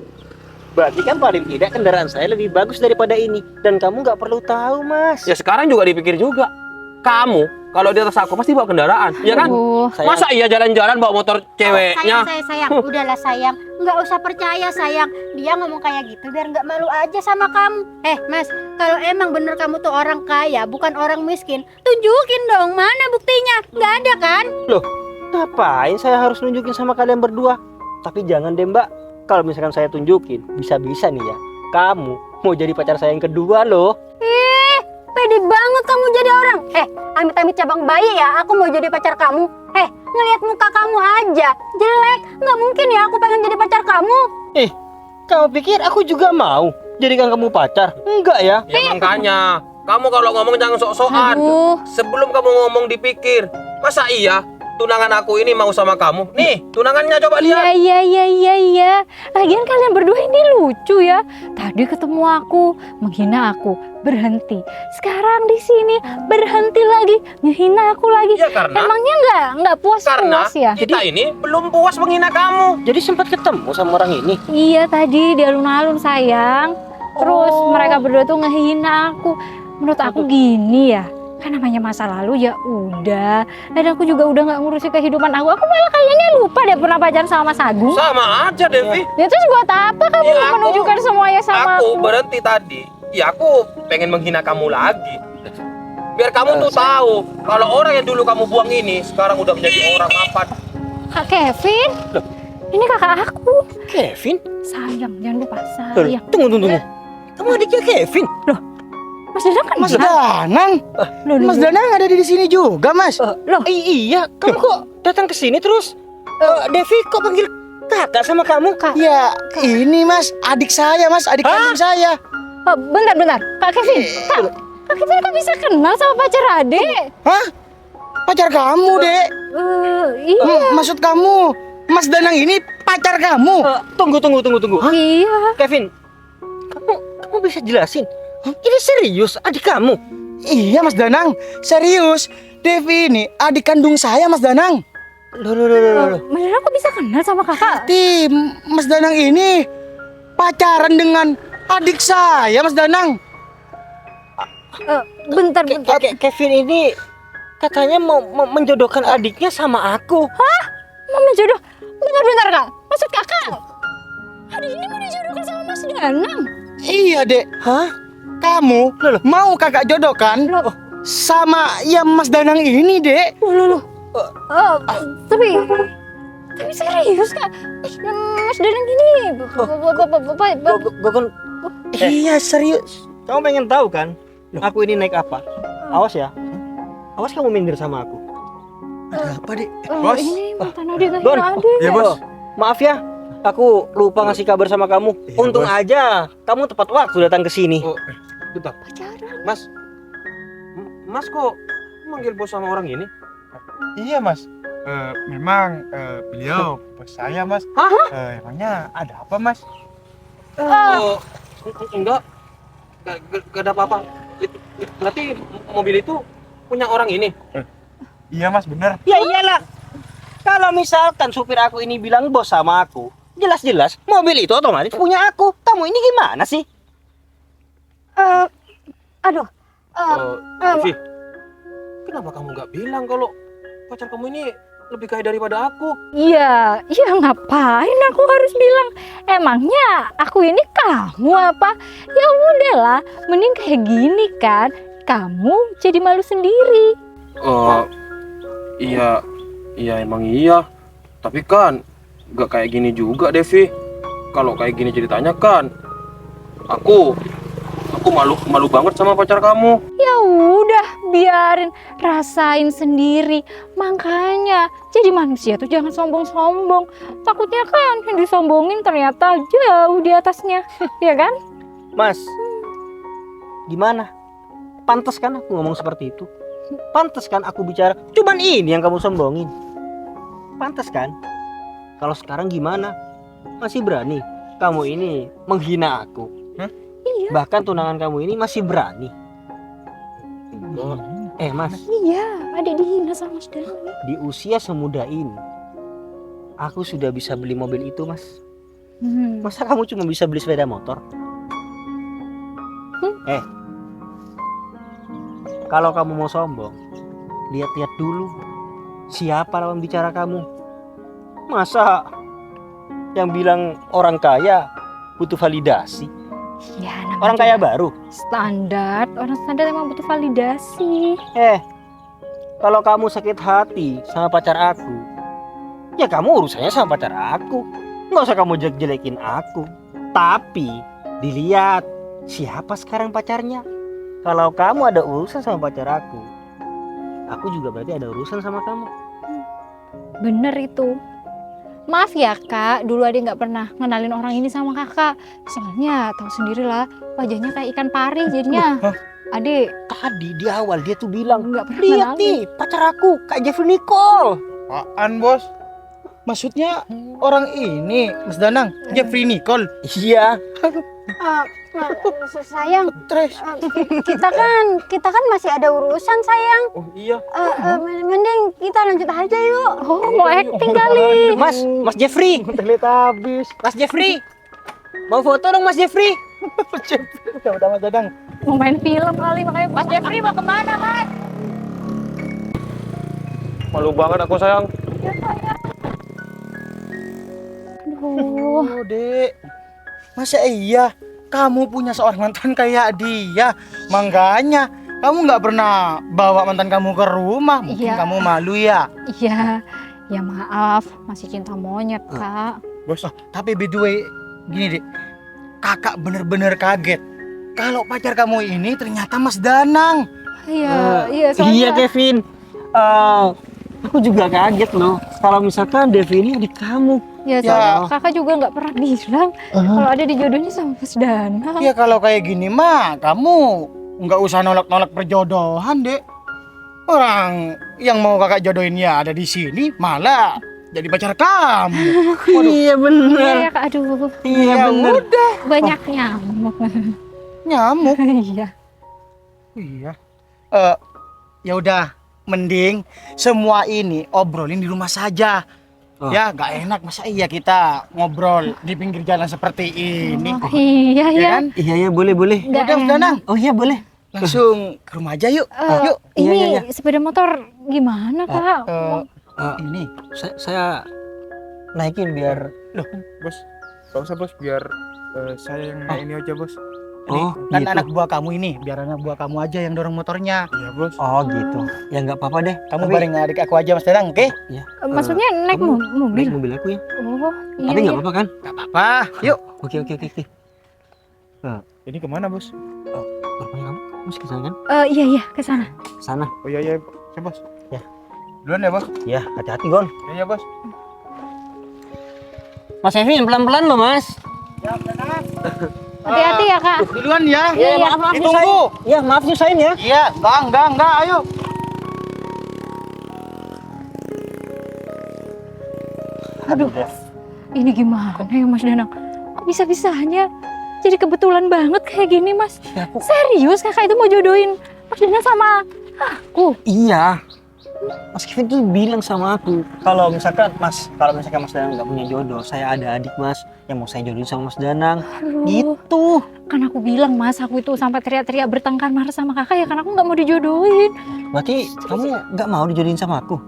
berarti kan paling tidak kendaraan saya lebih bagus daripada ini. Dan kamu nggak perlu tahu, Mas. Ya sekarang juga dipikir juga. Kamu kalau di atas aku pasti bawa kendaraan, ya kan? Sayang. Masa iya jalan-jalan bawa motor ceweknya? Sayang. Udahlah sayang. Nggak usah percaya sayang. Dia ngomong kayak gitu biar nggak malu aja sama kamu. Mas, kalau emang bener kamu tuh orang kaya, bukan orang miskin, tunjukin dong mana buktinya. Nggak ada kan? Loh, ngapain saya harus nunjukin sama kalian berdua? Tapi jangan deh Mbak. Kalau misalkan saya tunjukin, bisa-bisa nih ya, kamu mau jadi pacar saya yang kedua loh. Pede banget kamu jadi orang. Amit-amit cabang bayi ya, aku mau jadi pacar kamu. Ngelihat muka kamu aja, jelek. Nggak mungkin ya aku pengen jadi pacar kamu. Kamu pikir aku juga mau jadikan kamu pacar? Enggak ya? Ya makanya, kamu kalau ngomong jangan sok-sokan. Aduh. Sebelum kamu ngomong dipikir. Masa iya tunangan aku ini mau sama kamu? Nih, tunangannya coba lihat. Iya. Lagian kalian berdua ini lucu ya. Tadi ketemu aku, menghina aku, berhenti. Sekarang di sini berhenti lagi, menghina aku lagi. Ya karena Emangnya nggak karena puas ya? kita ini belum puas menghina kamu. Jadi sempat ketemu sama orang ini? Iya tadi di alun-alun sayang. Terus mereka berdua tuh ngehina aku. Menurut aku gini ya. Kan namanya masa lalu ya udah. Dan aku juga udah nggak ngurusin kehidupan aku. Aku malah kayaknya lupa deh pernah pacaran sama Mas Agung. Sama aja, Devi. Ya terus buat apa kamu Ya, aku- menunjukkan semuanya sama Aku aku? berhenti tadi. Ya aku pengen menghina kamu lagi. Biar kamu tuh tahu kalau orang yang dulu kamu buang ini sekarang udah menjadi orang mapan. Kak Kevin? Ini kakak aku. Kevin? Sayang, jangan lupa Loh, sayang. tunggu. Kamu adiknya Kevin? Mas Danang kan Mas Danang. Mas Danang ada di sini juga, Mas. Loh. Iya, kamu kok datang ke sini terus? Devi kok panggil kakak sama kamu? Ya, ini Mas, adik saya, Mas, adik kandung saya. Oh, bentar. Kak Kevin. Kak Kevin kok bisa kenal sama pacar adek? Hah? Pacar kamu, Dek? Iya. Maksud kamu, Mas Danang ini pacar kamu? Tunggu. Iya. Kevin, kamu bisa jelasin? Ini serius adik kamu? Iya, Mas Danang, serius. Devi ini adik kandung saya, Mas Danang. Loh. Mas Danang kok bisa kenal sama kakak? Mas Danang ini pacaran dengan adik saya, Mas Danang. Bentar. Kevin ini katanya mau menjodohkan adiknya sama aku. Mau menjodoh? Bentar Kak. Maksud kakak? Adik ini mau dijodohkan sama Mas Danang? Iya, Dek. Hah? Kamu mau kakak jodohkan? sama yang Mas Danang ini, Dek. Loh. Tapi serius Kak, Mas Danang gini, Gue kan Iya, serius. kamu pengen tahu kan? Aku ini naik apa? Awas ya. Awas kamu minder sama aku. Ada apa, Dek? Bos. Ini mantan Ade Don. Ade. Iya, Bos. Maaf ya, aku lupa ngasih kabar sama kamu. Iya, Untung Bos. aja kamu tepat waktu datang ke sini. Oh, bentar. Pacaran. Mas, Mas kok manggil bos sama orang ini? Iya, Mas. Memang beliau bos saya, Mas. Hah? Emangnya ada apa, Mas? Oh, enggak. Gak ada apa-apa. Berarti mobil itu punya orang ini? Iya, Mas, bener. Ya iyalah. Kalau misalkan supir aku ini bilang bos sama aku, jelas-jelas mobil itu otomatis punya aku. Kamu ini gimana sih? Aduh. Vivi, kenapa kamu nggak bilang kalau pacar kamu ini lebih kaya daripada aku? Iya, ngapain aku harus bilang? Emangnya aku ini kamu apa? Ya udahlah, mending kayak gini kan. Kamu jadi malu sendiri. Oh, iya emang iya. Tapi kan nggak kayak gini juga, Devi. Kalau kayak gini ceritanya kan, aku malu banget sama pacar kamu. Ya udah, biarin, rasain sendiri. Makanya jadi manusia tuh jangan sombong-sombong. Takutnya kan yang disombongin ternyata jauh di atasnya, ya kan? Mas, gimana? Pantas kan aku ngomong seperti itu? Pantas kan aku bicara, cuman ini yang kamu sombongin? Pantas kan? Kalau sekarang gimana? Masih berani kamu ini menghina aku? Iya. Bahkan tunangan kamu ini masih berani? Mas, Iya, ada dihina sama Mas Danang. di usia semuda ini, aku sudah bisa beli mobil itu, Mas. Masa kamu cuma bisa beli sepeda motor? Kalau kamu mau sombong, lihat-lihat dulu siapa lawan bicara kamu. Masa yang bilang orang kaya butuh validasi? Ya, namanya Orang kaya baru? standar, orang standar emang butuh validasi. Kalau kamu sakit hati sama pacar aku, ya kamu urusannya sama pacar aku. Nggak usah kamu jelek-jelekin aku. Tapi dilihat siapa sekarang pacarnya. Kalau kamu ada urusan sama pacar aku juga berarti ada urusan sama kamu. Bener itu. Maaf ya Kak, dulu Ade nggak pernah ngenalin orang ini sama Kakak. Soalnya tahu sendirilah, wajahnya kayak ikan pari jadinya. Ade Tadi di awal dia tuh bilang, nggak pernah lihat ngenalin. nih pacar aku Kak Jeffrey Nicole. Apaan, Bos? Maksudnya orang ini, Mas Danang, Jeffrey Nicole. Iya. Sayang, Terus kita kan masih ada urusan sayang. Oh iya. Mending kita lanjut aja yuk. Oh, mau acting kali. Mas Jeffrey. terlihat habis. Mas Jeffrey. Mau foto dong Mas Jeffrey? Udah Mas Danang. Mau main film kali, makanya Mas Jeffrey mau kemana Mas? Malu banget aku, sayang. Aduh, Oh, Dek. Masa iya kamu punya seorang mantan kayak dia? Makanya kamu nggak pernah bawa mantan kamu ke rumah. Mungkin Iya. kamu malu ya. iya, ya maaf, masih cinta monyet Kak. Bos. Tapi by the way, gini Dek. Kakak bener-bener kaget kalau pacar kamu ini ternyata Mas Danang. Iya, iya Iya soalnya. Kevin. Aku juga kaget loh. Kalau misalkan Devi ini adik kamu. Ya soalnya Kakak juga nggak pernah bilang kalau ada dijodohin sama Mas Danang. Ya kalau kayak gini mah kamu nggak usah nolak-nolak perjodohan, Dek. Orang yang mau kakak jodohin ya ada di sini, malah jadi pacar kamu. Iya bener. Iya Kak, aduh, Iya Ya bener. udah, banyak nyamuk. nyamuk. Iya. Iya. Ya udah, mending semua ini obrolin di rumah saja. Ya, nggak enak masa iya kita ngobrol di pinggir jalan seperti ini. Oh, iya, Ya iya. kan? Iya boleh. Nggak Udah, Mas enak. Danang. Oh iya boleh. Langsung ke rumah aja yuk. Yuk. Ini Iya. sepeda motor gimana Kak? Ini. Saya naikin biar. Loh, Bos. Gak usah, Bos. Biar saya yang ini aja, Bos. Oh, Kan gitu. anak buah kamu ini, biar anak buah kamu aja yang dorong motornya. Iya bos. Oh gitu. Ya nggak apa-apa deh. Kamu Tapi- bareng adik aku aja Mas Danang, oke? Ya. Maksudnya naik kamu mobil? Naik mobil aku ya. Oh, iya. Tapi nggak iya. apa-apa kan? Apa? Yuk. Oke. Ini kemana bos? Rupanya kamu mesti kesana kan? Iya, ke sana. Sana. Oh iya ya bos. Ya. Duluan ya bos. Ya, hati-hati Gon. Iya bos. Mas Evin pelan-pelan loh Mas. Hati-hati ya, Kak. Duluan ya. Iya, iya. maaf Ditunggu. Ya maaf nyusahin ya. Iya, enggak, ayo. Aduh, ini gimana ya Mas Danang? Kok bisa-bisanya jadi kebetulan banget kayak gini Mas? Serius kakak itu mau jodohin Mas Danang sama aku? Iya. Mas Kevin tuh bilang sama aku kalau misalkan Mas Danang nggak punya jodoh, saya ada adik Mas yang mau saya jodohin sama Mas Danang. Aduh, Gitu. kan aku bilang Mas, aku itu sampai teriak-teriak bertengkar marah sama kakak ya karena aku nggak mau dijodohin. Berarti kamu nggak mau dijodohin sama aku?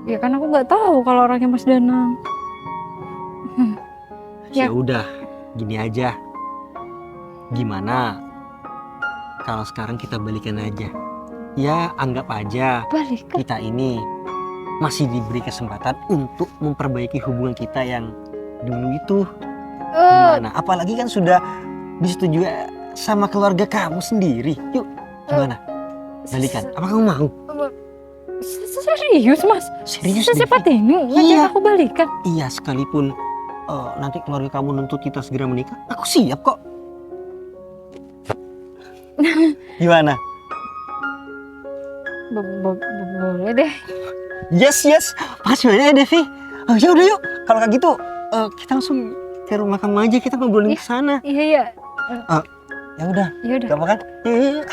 Ya kan aku nggak tahu kalau orangnya Mas Danang. Ya. Ya udah, gini aja. Gimana kalau sekarang kita balikan aja? Ya anggap aja Balik kan? kita ini masih diberi kesempatan untuk memperbaiki hubungan kita yang dulu itu. Gimana? Apalagi kan sudah disetujui sama keluarga kamu sendiri. Yuk, gimana? Balikan. Apa kamu mau? Serius Mas? Serius? Secepat Devi? ini ngajak Iya. aku balikan? Iya, sekalipun nanti keluarga kamu nuntut kita segera menikah, aku siap kok. Gimana? Boleh deh. Yes, pasti ya Devi. Oh, ya udah yuk. Kalau kayak gitu, kita langsung ke rumah kamu aja, kita ngobrolin ke sana. Iya. Ya udah, Ya udah. gampang kan? Yuk.